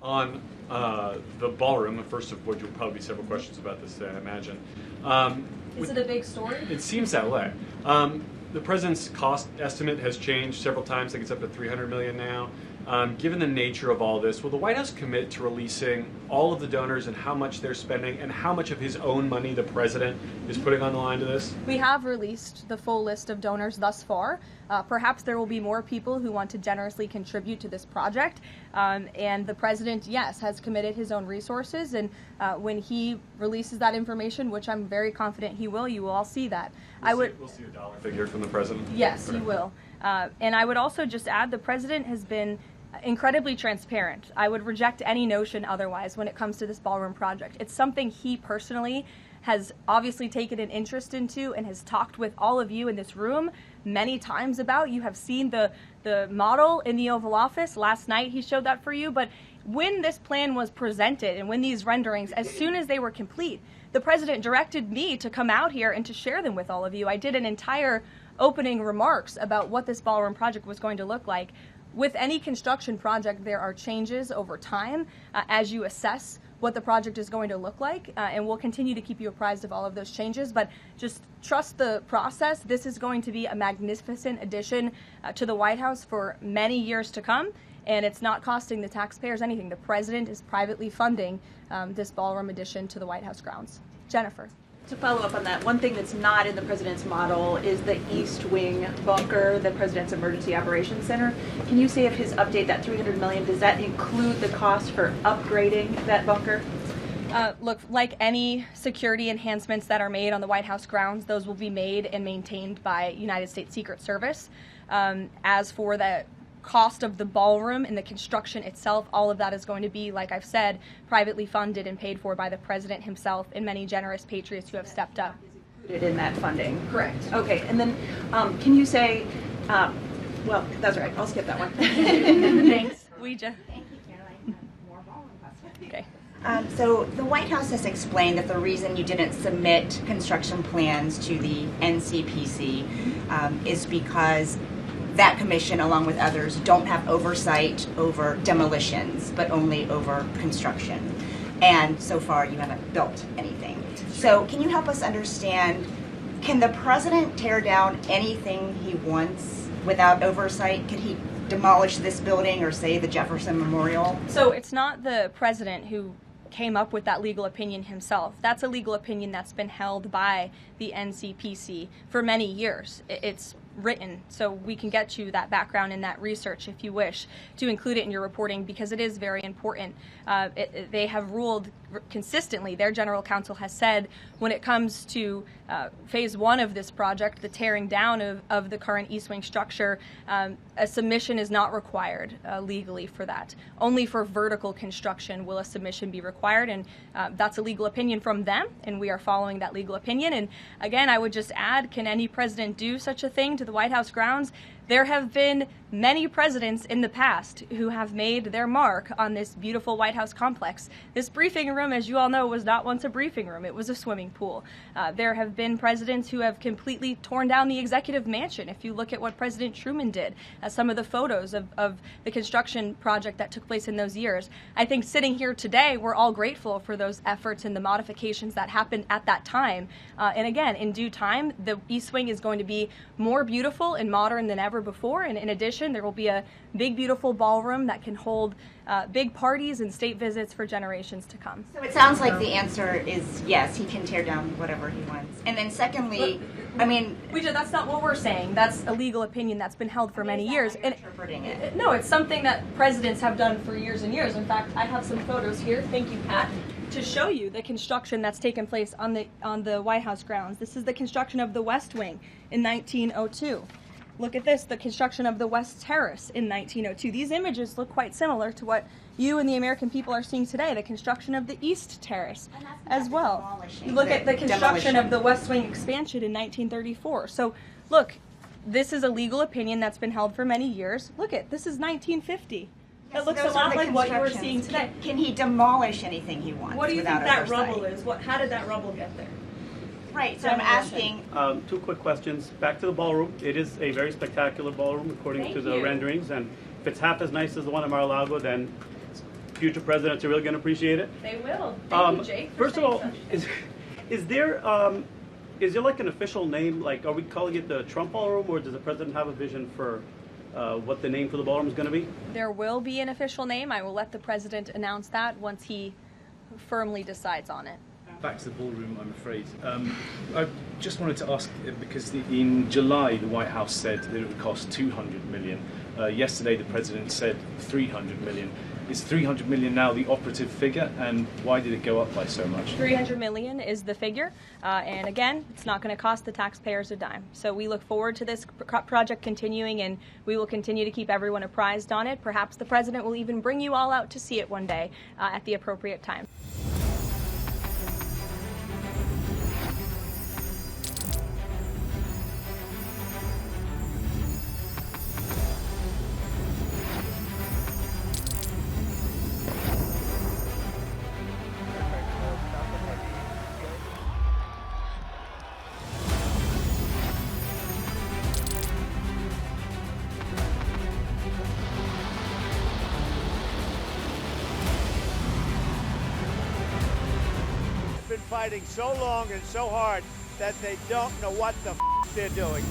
on the ballroom, first of which will probably be several questions about this today, I imagine. Is it a big story? It seems that way. The president's cost estimate has changed several times. I think it's up to $300 million now. Given the nature of all this, will the White House commit to releasing all of the donors and how much they're spending and how much of his own money the president is putting on the line to this? We have released the full list of donors thus far. Perhaps there will be more people who want to generously contribute to this project. And the president, yes, has committed his own resources. And when he releases that information, which I'm very confident he will, you will all see that. We'll see a dollar figure from the president? Yes, you will. And I would also just add the president has been incredibly transparent. I would reject any notion otherwise when it comes to this ballroom project. It's something he personally has obviously taken an interest into and has talked with all of you in this room many times about. You have seen the model in the Oval Office. Last night he showed that for you. But when this plan was presented and when these renderings, as soon as they were complete, the president directed me to come out here and to share them with all of you. I did an entire opening remarks about what this ballroom project was going to look like. With any construction project, there are changes over time as you assess what the project is going to look like, and we'll continue to keep you apprised of all of those changes, but just trust the process. This is going to be a magnificent addition to the White House for many years to come, and it's not costing the taxpayers anything. The president is privately funding this ballroom addition to the White House grounds. Jennifer. To follow up on that, one thing that's not in the president's model is the East Wing bunker, the president's emergency operations center. Can you say if his update, that $300 million, does that include the cost for upgrading that bunker? Look, like any security enhancements that are made on the White House grounds, those will be made and maintained by United States Secret Service. As for the cost of the ballroom and the construction itself, all of that is going to be, like I've said, privately funded and paid for by the president himself and many generous patriots who have stepped up. Is included in that funding? Correct. Okay, and then can you say, well, that's right, I'll skip that one. Thanks. Ouija. Thank you, Karoline. More ballroom questions. Okay. So the White House has explained that the reason you didn't submit construction plans to the NCPC is because that commission, along with others, don't have oversight over demolitions, but only over construction. And so far, you haven't built anything. So can you help us understand, can the president tear down anything he wants without oversight? Could he demolish this building or, say, the Jefferson Memorial? So it's not the president who came up with that legal opinion himself. That's a legal opinion that's been held by the NCPC for many years. It's written, so we can get you that background and that research if you wish to include it in your reporting, because it is very important. They have ruled consistently, their general counsel has said, when it comes to phase one of this project, the tearing down of the current East Wing structure, a submission is not required legally for that. Only for vertical construction will a submission be required, and that's a legal opinion from them, and we are following that legal opinion. And again, I would just add, can any president do such a thing to the White House grounds? There have been many presidents in the past who have made their mark on this beautiful White House complex. This briefing room, as you all know, was not once a briefing room. It was a swimming pool. There have been presidents who have completely torn down the executive mansion. If you look at what President Truman did, some of the photos of the construction project that took place in those years, I think sitting here today, we're all grateful for those efforts and the modifications that happened at that time. And again, in due time, the East Wing is going to be more beautiful and modern than ever before, and in addition, there will be a big, beautiful ballroom that can hold big parties and state visits for generations to come. So it sounds like the answer is yes, he can tear down whatever he wants. And then secondly, Ouija, that's not what we're saying. That's a legal opinion that's been held for many years. And interpreting it. No, it's something that presidents have done for years and years. In fact, I have some photos here. Thank you, Pat, to show you the construction that's taken place on the White House grounds. This is the construction of the West Wing in 1902. Look at this, the construction of the West Terrace in 1902. These images look quite similar to what you and the American people are seeing today, the construction of the East Terrace as well. You look at the construction of the West Wing expansion in 1934. So look, this is a legal opinion that's been held for many years. Look at, this is 1950. It looks a lot like what you were seeing today. Can he demolish anything he wants? What do you think without that oversight? rubble is? How did that rubble get there? Right, so I'm asking. Two quick questions. Back to the ballroom. It is a very spectacular ballroom according to the renderings, and if it's half as nice as the one in Mar-a-Lago, then future presidents are really going to appreciate it. They will. Thank you, Jake. First of all, is there like an official name? Like, are we calling it the Trump Ballroom, or does the president have a vision for what the name for the ballroom is going to be? There will be an official name. I will let the president announce that once he firmly decides on it. Back to the ballroom, I'm afraid. I just wanted to ask, because in July the White House said that it would cost $200 million. Yesterday the president said $300 million. Is $300 million now the operative figure, and why did it go up by so much? $300 million is the figure, and again, it's not going to cost the taxpayers a dime. So we look forward to this project continuing, and we will continue to keep everyone apprised on it. Perhaps the president will even bring you all out to see it one day at the appropriate time. Been fighting so long and so hard that they don't know what the they're doing.